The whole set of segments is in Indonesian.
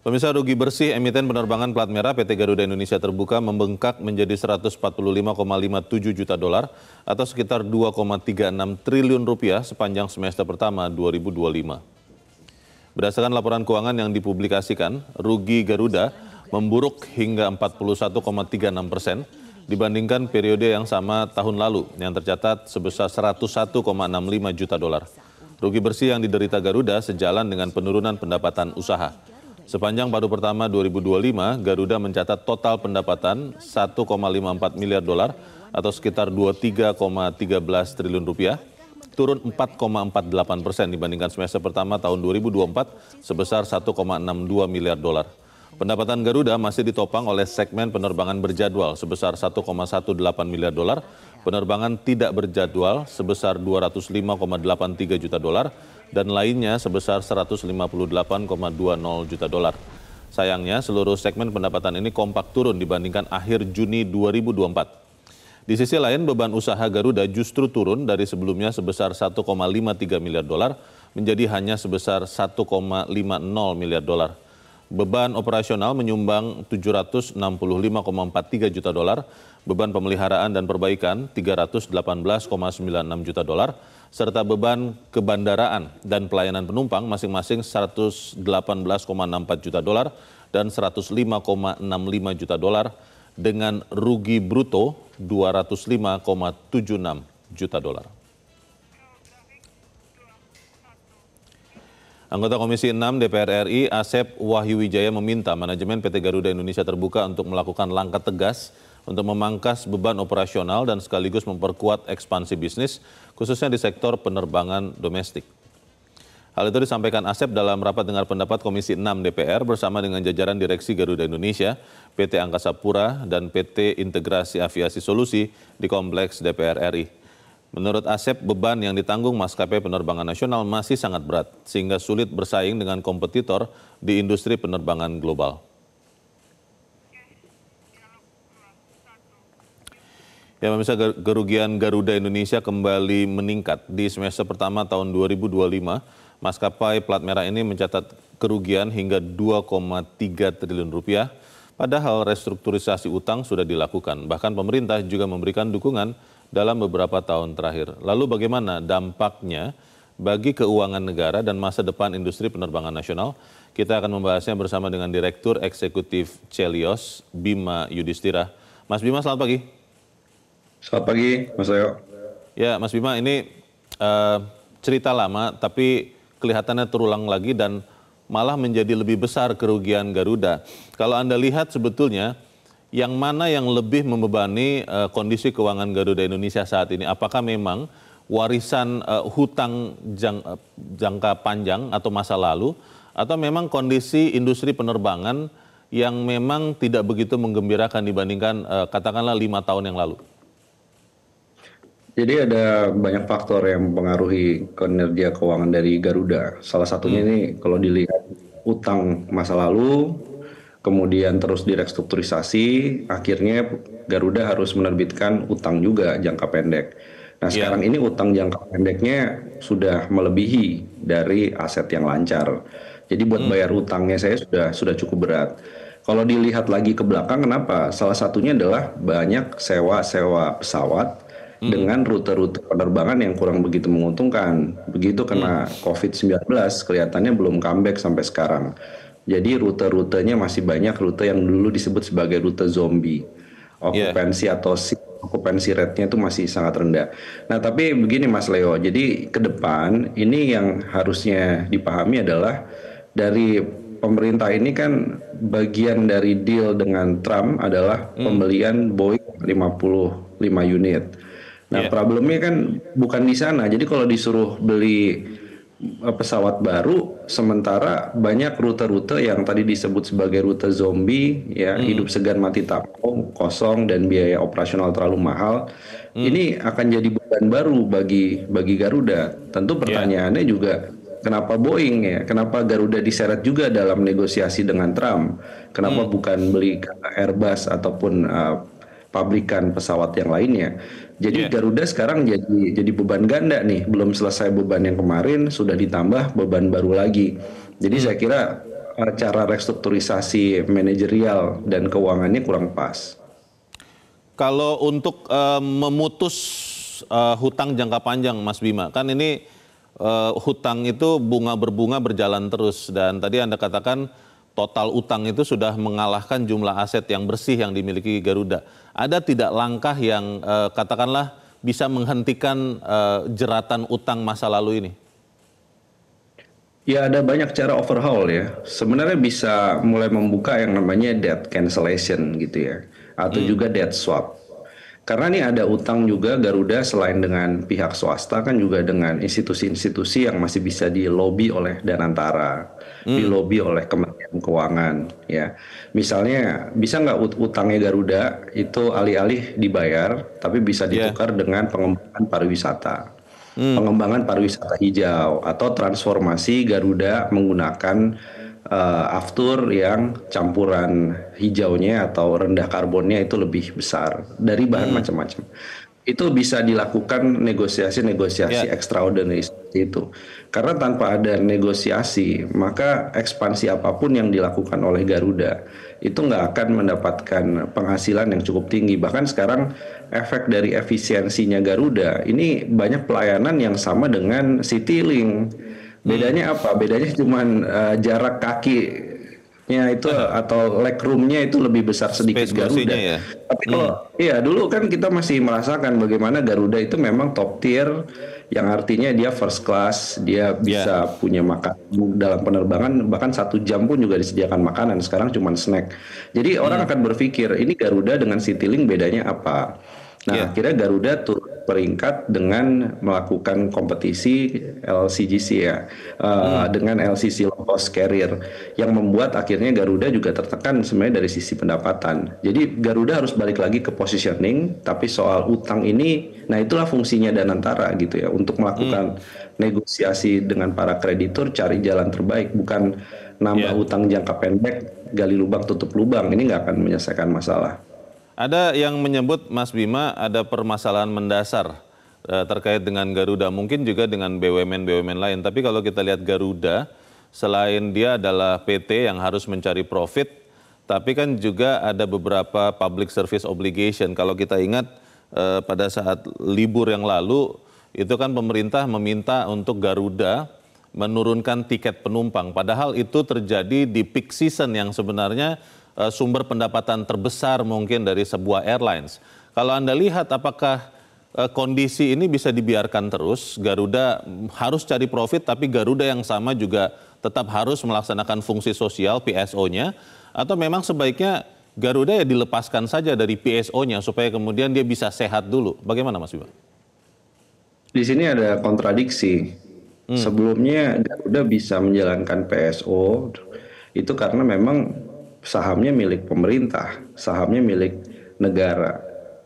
Pemirsa, rugi bersih emiten penerbangan plat merah PT Garuda Indonesia Terbuka membengkak menjadi 145,57 juta dolar atau sekitar 2,36 triliun rupiah sepanjang semester pertama 2025. Berdasarkan laporan keuangan yang dipublikasikan, rugi Garuda memburuk hingga 41,36% dibandingkan periode yang sama tahun lalu yang tercatat sebesar 101,65 juta dolar. Rugi bersih yang diderita Garuda sejalan dengan penurunan pendapatan usaha. Sepanjang paruh pertama 2025, Garuda mencatat total pendapatan 1,54 miliar dolar atau sekitar 23,13 triliun rupiah, turun 4,48% dibandingkan semester pertama tahun 2024 sebesar 1,62 miliar dolar. Pendapatan Garuda masih ditopang oleh segmen penerbangan berjadwal sebesar 1,18 miliar dolar, penerbangan tidak berjadwal sebesar 205,83 juta dolar, dan lainnya sebesar 158,20 juta dolar. Sayangnya, seluruh segmen pendapatan ini kompak turun dibandingkan akhir Juni 2024. Di sisi lain, beban usaha Garuda justru turun dari sebelumnya sebesar 1,53 miliar dolar menjadi hanya sebesar 1,50 miliar dolar. Beban operasional menyumbang 765,43 juta dolar, beban pemeliharaan dan perbaikan 318,96 juta dolar, serta beban kebandaraan dan pelayanan penumpang masing-masing 118,64 juta dolar dan 105,65 juta dolar dengan rugi bruto 205,76 juta dolar. Anggota Komisi 6 DPR RI Asep Wahyu Wijaya meminta manajemen PT Garuda Indonesia Terbuka untuk melakukan langkah tegas untuk memangkas beban operasional dan sekaligus memperkuat ekspansi bisnis, khususnya di sektor penerbangan domestik. Hal itu disampaikan Asep dalam rapat dengar pendapat Komisi 6 DPR bersama dengan jajaran Direksi Garuda Indonesia, PT Angkasa Pura, dan PT Integrasi Aviasi Solusi di Kompleks DPR RI. Menurut Asep, beban yang ditanggung maskapai penerbangan nasional masih sangat berat, sehingga sulit bersaing dengan kompetitor di industri penerbangan global. Ya, pemirsa, kerugian Garuda Indonesia kembali meningkat. Di semester pertama tahun 2025, maskapai plat merah ini mencatat kerugian hingga 2,3 triliun rupiah, padahal restrukturisasi utang sudah dilakukan. Bahkan pemerintah juga memberikan dukungan dalam beberapa tahun terakhir. Lalu bagaimana dampaknya bagi keuangan negara dan masa depan industri penerbangan nasional? Kita akan membahasnya bersama dengan Direktur Eksekutif Celios, Bima Yudhistira. Mas Bima, selamat pagi. Selamat pagi, Mas Leo. Ya, Mas Bima, ini cerita lama tapi kelihatannya terulang lagi dan malah menjadi lebih besar kerugian Garuda. Kalau Anda lihat sebetulnya, yang mana yang lebih membebani kondisi keuangan Garuda Indonesia saat ini? Apakah memang warisan hutang jangka panjang atau masa lalu, atau memang kondisi industri penerbangan yang memang tidak begitu menggembirakan dibandingkan katakanlah 5 tahun yang lalu? Jadi ada banyak faktor yang mempengaruhi kinerja keuangan dari Garuda. Salah satunya ini kalau dilihat utang masa lalu, kemudian terus direstrukturisasi, akhirnya Garuda harus menerbitkan utang juga jangka pendek. Nah, sekarang ini utang jangka pendeknya sudah melebihi dari aset yang lancar. Jadi buat bayar utangnya saya sudah cukup berat. Kalau dilihat lagi ke belakang, kenapa? Salah satunya adalah banyak sewa-sewa pesawat dengan rute-rute penerbangan yang kurang begitu menguntungkan. Begitu kena COVID-19, kelihatannya belum comeback sampai sekarang. Jadi rute-rutenya masih banyak rute yang dulu disebut sebagai rute zombie. Okupansi atau okupansi rate-nya itu masih sangat rendah. Nah, tapi begini Mas Leo, jadi ke depan ini yang harusnya dipahami adalah dari pemerintah ini kan bagian dari deal dengan Trump adalah pembelian Boeing 55 unit. Nah, problemnya kan bukan di sana. Jadi kalau disuruh beli pesawat baru, sementara banyak rute-rute yang tadi disebut sebagai rute zombie, ya hidup segan mati takut, kosong dan biaya operasional terlalu mahal. Ini akan jadi beban baru bagi Garuda. Tentu pertanyaannya juga, kenapa Boeing ya? Kenapa Garuda diseret juga dalam negosiasi dengan Trump? Kenapa bukan beli Airbus ataupun pabrikan pesawat yang lainnya? Jadi Garuda sekarang jadi beban ganda nih, belum selesai beban yang kemarin sudah ditambah beban baru lagi. Jadi saya kira cara restrukturisasi manajerial dan keuangannya kurang pas. Kalau untuk memutus hutang jangka panjang, Mas Bima, kan ini hutang itu bunga berbunga berjalan terus, dan tadi Anda katakan total utang itu sudah mengalahkan jumlah aset yang bersih yang dimiliki Garuda. Ada tidak langkah yang katakanlah bisa menghentikan jeratan utang masa lalu ini? Ya ada banyak cara overhaul ya. Sebenarnya bisa mulai membuka yang namanya debt cancellation gitu ya. Atau juga debt swap. Karena nih ada utang juga Garuda selain dengan pihak swasta kan juga dengan institusi-institusi yang masih bisa dilobi oleh Danantara, dilobi oleh Kementerian Keuangan ya. Misalnya bisa nggak utangnya Garuda itu alih-alih dibayar tapi bisa ditukar dengan pengembangan pariwisata. Pengembangan pariwisata hijau atau transformasi Garuda menggunakan aftur yang campuran hijaunya atau rendah karbonnya itu lebih besar dari bahan macam-macam. Itu bisa dilakukan negosiasi-negosiasi extraordinary seperti itu. Karena tanpa ada negosiasi, maka ekspansi apapun yang dilakukan oleh Garuda itu nggak akan mendapatkan penghasilan yang cukup tinggi. Bahkan sekarang efek dari efisiensinya Garuda ini banyak pelayanan yang sama dengan Citylink. Bedanya apa? Bedanya cuma jarak kakinya itu atau leg roomnya itu lebih besar sedikit Garuda. Ya? Tapi kalau iya dulu kan kita masih merasakan bagaimana Garuda itu memang top tier, yang artinya dia first class, dia bisa punya makan dalam penerbangan bahkan 1 jam pun juga disediakan makanan. Sekarang cuma snack. Jadi orang akan berpikir ini Garuda dengan Citylink bedanya apa? Nah, akhirnya Garuda turun peringkat dengan melakukan kompetisi LCGC ya, dengan LCC low cost carrier, yang membuat akhirnya Garuda juga tertekan sebenarnya dari sisi pendapatan. Jadi Garuda harus balik lagi ke positioning, tapi soal utang ini, nah itulah fungsinya Danantara gitu ya, untuk melakukan negosiasi dengan para kreditur, cari jalan terbaik, bukan nambah utang jangka pendek, gali lubang tutup lubang. Ini nggak akan menyelesaikan masalah. Ada yang menyebut, Mas Bima, ada permasalahan mendasar terkait dengan Garuda, mungkin juga dengan BUMN-BUMN lain. Tapi kalau kita lihat Garuda, selain dia adalah PT yang harus mencari profit, tapi kan juga ada beberapa public service obligation. Kalau kita ingat pada saat libur yang lalu, itu kan pemerintah meminta untuk Garuda menurunkan tiket penumpang. Padahal itu terjadi di peak season yang sebenarnya sumber pendapatan terbesar mungkin dari sebuah airlines. Kalau Anda lihat apakah kondisi ini bisa dibiarkan terus, Garuda harus cari profit tapi Garuda yang sama juga tetap harus melaksanakan fungsi sosial PSO-nya, atau memang sebaiknya Garuda ya dilepaskan saja dari PSO-nya supaya kemudian dia bisa sehat dulu. Bagaimana Mas Bima? Di sini ada kontradiksi. Sebelumnya Garuda bisa menjalankan PSO itu karena memang sahamnya milik pemerintah, sahamnya milik negara.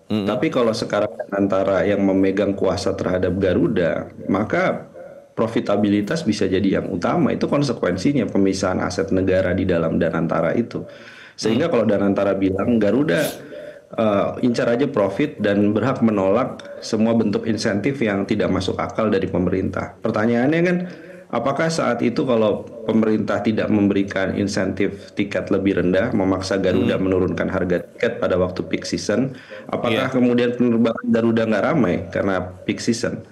Tapi kalau sekarang antara yang memegang kuasa terhadap Garuda, maka profitabilitas bisa jadi yang utama. Itu konsekuensinya pemisahan aset negara di dalam Danantara itu. Sehingga kalau Danantara bilang Garuda incar aja profit dan berhak menolak semua bentuk insentif yang tidak masuk akal dari pemerintah. Pertanyaannya kan, apakah saat itu kalau pemerintah tidak memberikan insentif tiket lebih rendah, memaksa Garuda menurunkan harga tiket pada waktu peak season, apakah kemudian penerbangan Garuda nggak ramai karena peak season?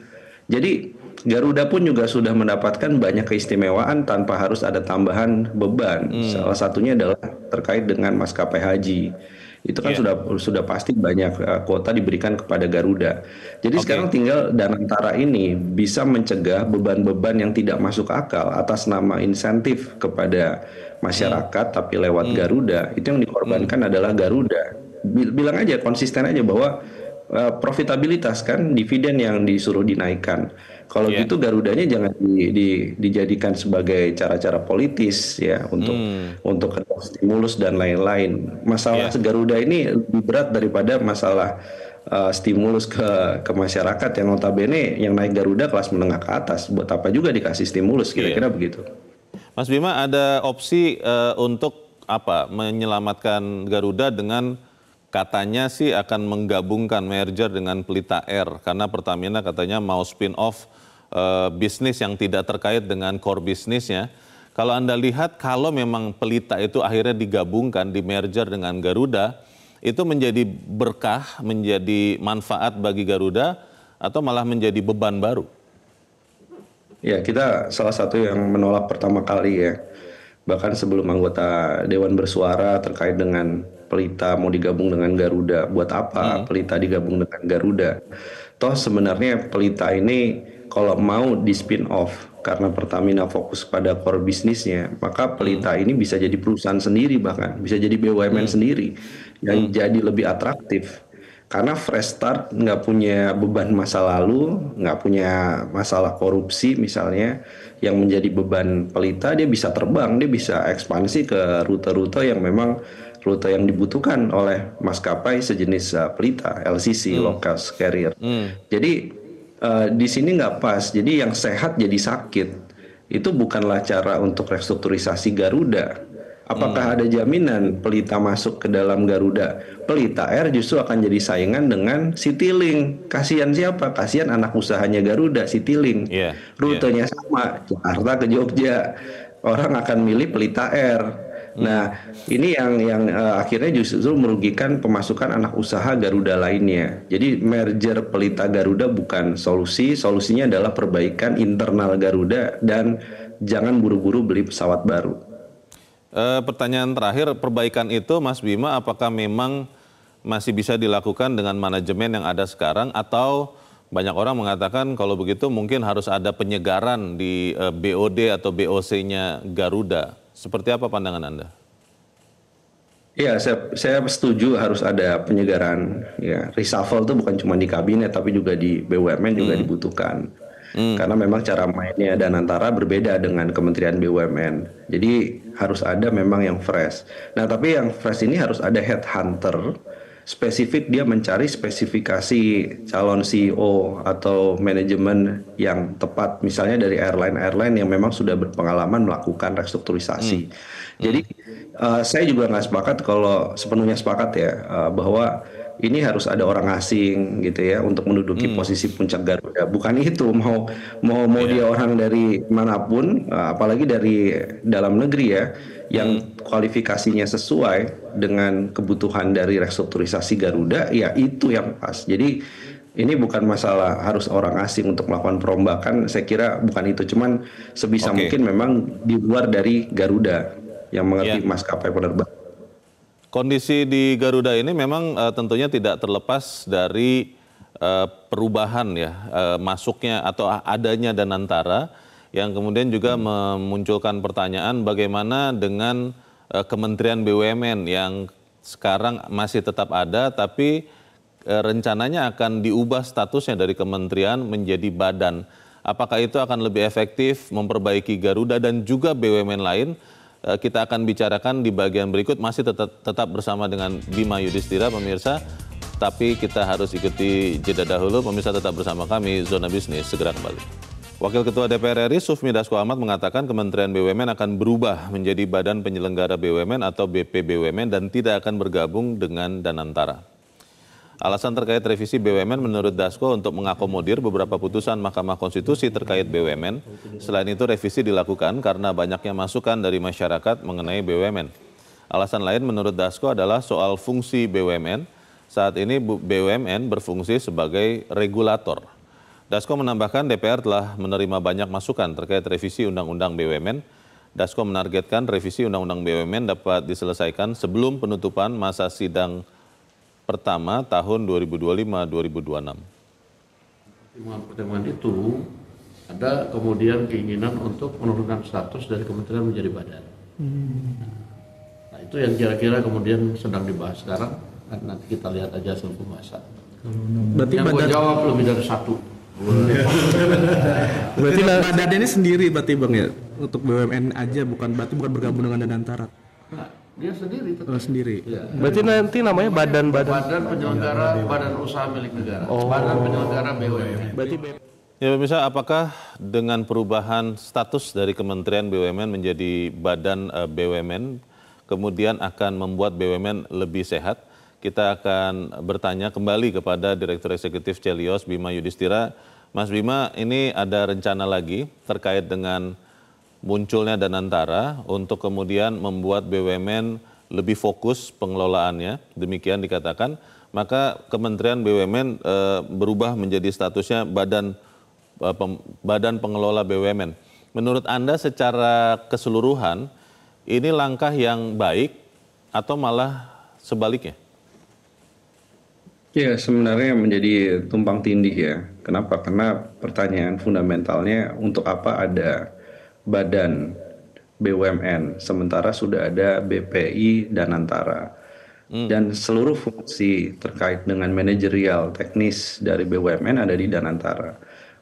Jadi Garuda pun juga sudah mendapatkan banyak keistimewaan tanpa harus ada tambahan beban. Salah satunya adalah terkait dengan maskapai haji. Itu kan sudah pasti banyak kuota diberikan kepada Garuda. Jadi sekarang tinggal Danantara ini bisa mencegah beban-beban yang tidak masuk akal atas nama insentif kepada masyarakat tapi lewat Garuda. Itu yang dikorbankan adalah Garuda. Bilang aja, konsisten aja bahwa profitabilitas kan dividen yang disuruh dinaikkan. Kalau gitu Garudanya jangan dijadikan sebagai cara-cara politis ya untuk stimulus dan lain-lain. Masalah Garuda ini lebih berat daripada masalah stimulus ke masyarakat yang notabene yang naik Garuda kelas menengah ke atas. Buat apa juga dikasih stimulus, kira-kira begitu. Mas Bima, ada opsi untuk apa menyelamatkan Garuda dengan katanya sih akan menggabungkan merger dengan Pelita Air karena Pertamina katanya mau spin off bisnis yang tidak terkait dengan core bisnisnya. Kalau Anda lihat, kalau memang Pelita itu akhirnya digabungkan, di merger dengan Garuda, itu menjadi berkah, menjadi manfaat bagi Garuda, atau malah menjadi beban baru? Ya, kita salah satu yang menolak pertama kali ya. Bahkan sebelum anggota Dewan bersuara terkait dengan Pelita mau digabung dengan Garuda. Buat apa Pelita digabung dengan Garuda? Toh sebenarnya Pelita ini kalau mau di spin off karena Pertamina fokus pada core bisnisnya, maka Pelita ini bisa jadi perusahaan sendiri, bahkan bisa jadi BUMN sendiri yang jadi lebih atraktif. Karena fresh start, nggak punya beban masa lalu, nggak punya masalah korupsi misalnya, yang menjadi beban Pelita, dia bisa terbang, dia bisa ekspansi ke rute-rute yang memang rute yang dibutuhkan oleh maskapai sejenis Pelita, LCC, low cost carrier. Jadi di sini nggak pas, jadi yang sehat jadi sakit. Itu bukanlah cara untuk restrukturisasi Garuda. Apakah ada jaminan Pelita masuk ke dalam Garuda? Pelita Air justru akan jadi saingan dengan Citylink. Kasihan siapa? Kasihan anak usahanya Garuda, Citylink. Iya, Rutenya sama, Jakarta ke Jogja. Orang akan milih Pelita Air. Nah, ini yang akhirnya justru merugikan pemasukan anak usaha Garuda lainnya. Jadi merger Pelita Garuda bukan solusi, solusinya adalah perbaikan internal Garuda dan jangan buru-buru beli pesawat baru. Pertanyaan terakhir, perbaikan itu Mas Bima apakah memang masih bisa dilakukan dengan manajemen yang ada sekarang, atau banyak orang mengatakan kalau begitu mungkin harus ada penyegaran di BOD atau BOC-nya Garuda. Seperti apa pandangan Anda? Iya, saya setuju harus ada penyegaran. Ya, reshuffle itu bukan cuma di kabinet, tapi juga di BUMN juga dibutuhkan. Karena memang cara mainnya Danantara berbeda dengan Kementerian BUMN. Jadi harus ada memang yang fresh. Nah, tapi yang fresh ini harus ada headhunter. Spesifik dia mencari spesifikasi calon CEO atau manajemen yang tepat. Misalnya dari airline-airline yang memang sudah berpengalaman melakukan restrukturisasi. Jadi saya juga nggak sepakat kalau sepenuhnya sepakat ya bahwa ini harus ada orang asing gitu ya untuk menduduki posisi puncak Garuda. Bukan itu, mau dia orang dari manapun, apalagi dari dalam negeri ya, yang kualifikasinya sesuai dengan kebutuhan dari restrukturisasi Garuda, ya itu yang pas. Jadi ini bukan masalah harus orang asing untuk melakukan perombakan, saya kira bukan itu. Cuman sebisa mungkin memang di luar dari Garuda yang mengerti maskapai penerbangan. Kondisi di Garuda ini memang tentunya tidak terlepas dari perubahan ya, masuknya atau adanya Danantara, yang kemudian juga memunculkan pertanyaan bagaimana dengan Kementerian BUMN yang sekarang masih tetap ada, tapi rencananya akan diubah statusnya dari kementerian menjadi badan. Apakah itu akan lebih efektif memperbaiki Garuda dan juga BUMN lain? Kita akan bicarakan di bagian berikut, masih tetap bersama dengan Bima Yudhistira pemirsa, tapi kita harus ikuti jeda dahulu. Pemirsa tetap bersama kami, Zona Bisnis segera kembali. Wakil Ketua DPR RI Sufmi Dasko Ahmad mengatakan Kementerian BUMN akan berubah menjadi Badan Penyelenggara BUMN atau BPBUMN dan tidak akan bergabung dengan Danantara. Alasan terkait revisi BUMN menurut Dasko untuk mengakomodir beberapa putusan Mahkamah Konstitusi terkait BUMN. Selain itu revisi dilakukan karena banyaknya masukan dari masyarakat mengenai BUMN. Alasan lain menurut Dasko adalah soal fungsi BUMN. Saat ini BUMN berfungsi sebagai regulator. Dasko menambahkan DPR telah menerima banyak masukan terkait revisi Undang-Undang BUMN. Dasko menargetkan revisi Undang-Undang BUMN dapat diselesaikan sebelum penutupan masa sidang pertama tahun 2025-2026. Pertemuan itu ada kemudian keinginan untuk menurunkan status dari kementerian menjadi badan. Nah itu yang kira-kira kemudian sedang dibahas sekarang. Nanti kita lihat aja hasil pembahasan. Berarti yang gue jawab lebih dari satu. Berarti badan ini sendiri berarti Bang ya, untuk BUMN aja, bukan bergabung dengan Danantara. Nah, dia sendiri tetap. Sendiri. Ya. Berarti nanti namanya badan Penyelenggara Badan Usaha Milik Negara. Badan Penyelenggara BUMN. berarti Ya pemirsa, apakah dengan perubahan status dari Kementerian BUMN menjadi Badan BUMN, kemudian akan membuat BUMN lebih sehat? Kita akan bertanya kembali kepada Direktur Eksekutif Celios, Bima Yudhistira. Mas Bima, ini ada rencana lagi terkait dengan munculnya Danantara untuk kemudian membuat BUMN lebih fokus pengelolaannya, demikian dikatakan, maka Kementerian BUMN berubah menjadi statusnya Badan Pengelola BUMN. Menurut Anda secara keseluruhan, ini langkah yang baik atau malah sebaliknya? Ya, sebenarnya menjadi tumpang tindih ya. Kenapa? Karena pertanyaan fundamentalnya untuk apa ada badan BUMN, sementara sudah ada BPI Danantara. Dan seluruh fungsi terkait dengan manajerial teknis dari BUMN ada di Danantara.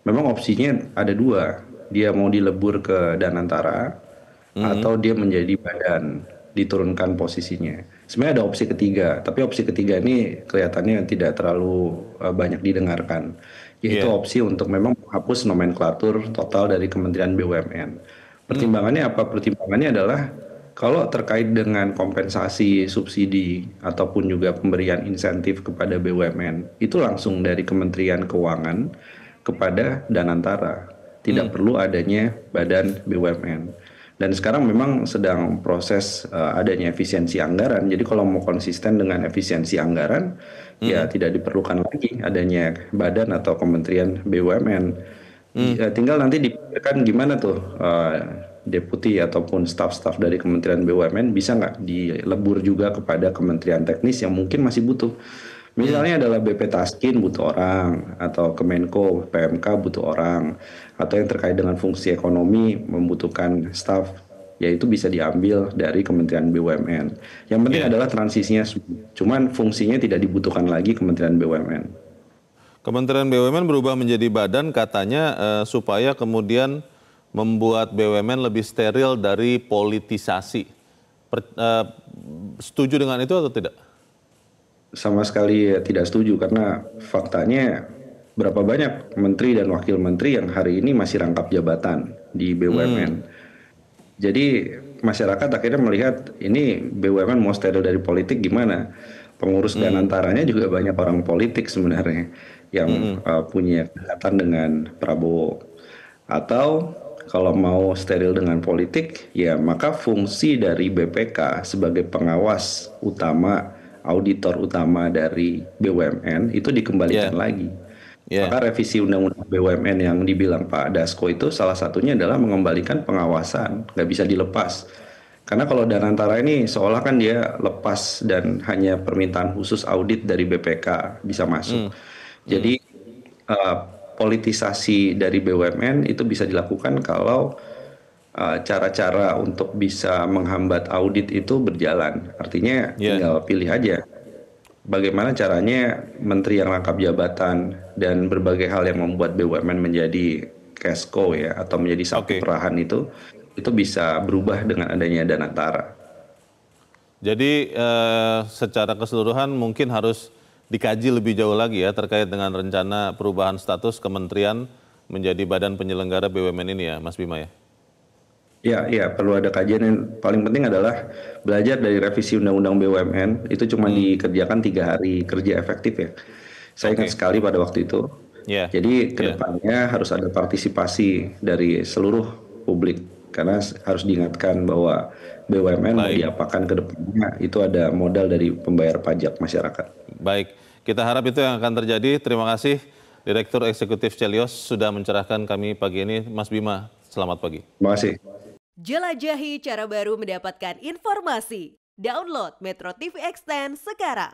Memang opsinya ada dua, dia mau dilebur ke Danantara atau dia menjadi badan, diturunkan posisinya. Sebenarnya ada opsi ketiga, tapi opsi ketiga ini kelihatannya tidak terlalu banyak didengarkan, yaitu Iya. opsi untuk memang menghapus nomenklatur total dari Kementerian BUMN. Pertimbangannya apa? Pertimbangannya adalah kalau terkait dengan kompensasi subsidi ataupun juga pemberian insentif kepada BUMN, itu langsung dari Kementerian Keuangan kepada Danantara. Tidak perlu adanya badan BUMN. Dan sekarang memang sedang proses adanya efisiensi anggaran. Jadi kalau mau konsisten dengan efisiensi anggaran, ya tidak diperlukan lagi adanya badan atau kementerian BUMN. Tinggal nanti dipikirkan gimana tuh deputi ataupun staf-staf dari kementerian BUMN bisa nggak dilebur juga kepada kementerian teknis yang mungkin masih butuh. Misalnya adalah BP Taskin butuh orang, atau Kemenko PMK butuh orang, atau yang terkait dengan fungsi ekonomi membutuhkan staf, yaitu bisa diambil dari Kementerian BUMN. Yang penting adalah transisinya, cuman fungsinya tidak dibutuhkan lagi Kementerian BUMN. Kementerian BUMN berubah menjadi badan katanya supaya kemudian membuat BUMN lebih steril dari politisasi. Setuju dengan itu atau tidak? Sama sekali tidak setuju, karena faktanya berapa banyak menteri dan wakil menteri yang hari ini masih rangkap jabatan di BUMN. Jadi masyarakat akhirnya melihat ini BUMN mau steril dari politik gimana. Pengurus Danantaranya juga banyak orang politik sebenarnya yang punya kedekatan dengan Prabowo. Atau kalau mau steril dengan politik, ya maka fungsi dari BPK sebagai pengawas utama, auditor utama dari BUMN itu dikembalikan lagi. Maka revisi undang-undang BUMN yang dibilang Pak Dasko itu salah satunya adalah mengembalikan pengawasan, nggak bisa dilepas. Karena kalau Danantara ini seolah kan dia lepas dan hanya permintaan khusus audit dari BPK bisa masuk. Jadi politisasi dari BUMN itu bisa dilakukan kalau cara-cara untuk bisa menghambat audit itu berjalan. Artinya tinggal pilih aja bagaimana caranya menteri yang rangkap jabatan dan berbagai hal yang membuat BUMN menjadi cash cow ya, atau menjadi sapi perahan itu bisa berubah dengan adanya Danantara. Jadi secara keseluruhan mungkin harus dikaji lebih jauh lagi ya terkait dengan rencana perubahan status kementerian menjadi badan penyelenggara BUMN ini ya, Mas Bima ya? Ya, perlu ada kajian. Yang paling penting adalah belajar dari revisi Undang-Undang BUMN, itu cuma dikerjakan 3 hari kerja efektif ya. Saya ingat sekali pada waktu itu. Jadi kedepannya harus ada partisipasi dari seluruh publik, karena harus diingatkan bahwa BUMN mau diapakan ke depannya, itu ada modal dari pembayar pajak masyarakat. Baik, kita harap itu yang akan terjadi. Terima kasih Direktur Eksekutif Celios sudah mencerahkan kami pagi ini. Mas Bima, selamat pagi. Terima kasih. Jelajahi cara baru mendapatkan informasi. Download Metro TV Extend sekarang.